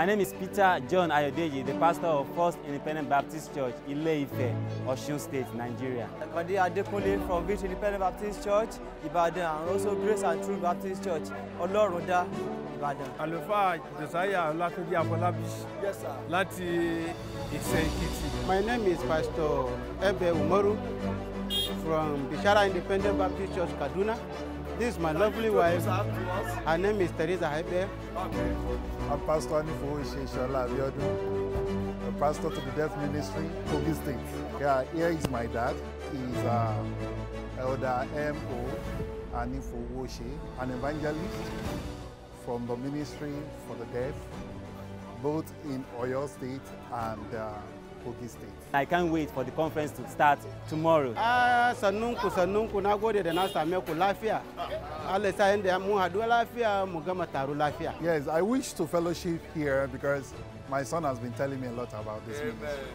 My name is Peter John Ayodeji, the pastor of First Independent Baptist Church, Ile-Ife, Osun State, Nigeria. Akande Adekunle from Victory Independent Baptist Church, Ibadan, and also Grace and Truth Baptist Church, Oloruda, Ibadan. Àlùfáà Josiah Olatunji Afolabi. Yes, sir. Láti Ìṣẹ́-Èkìtì. My name is Pastor Ebe Umaru from Bishara Independent Baptist Church, Kaduna. This is my lovely wife. Her name is Teresa Hebe. Okay. I'm Pastor Anifo Shola Abiodun, a pastor to the Deaf Ministry, Kogi State. Yeah, here is my dad. He's Elder M.O. Anifo Woshe, an evangelist from the Ministry for the Deaf, both in Oyo State and Kogi State. I can't wait for the conference to start tomorrow. Sannunku na gode da na same ku lafiya. Allah sa inda mu haɗu lafiya mu gama taro lafiya. Yes, I wish to fellowship here because my son has been telling me a lot about this ministry.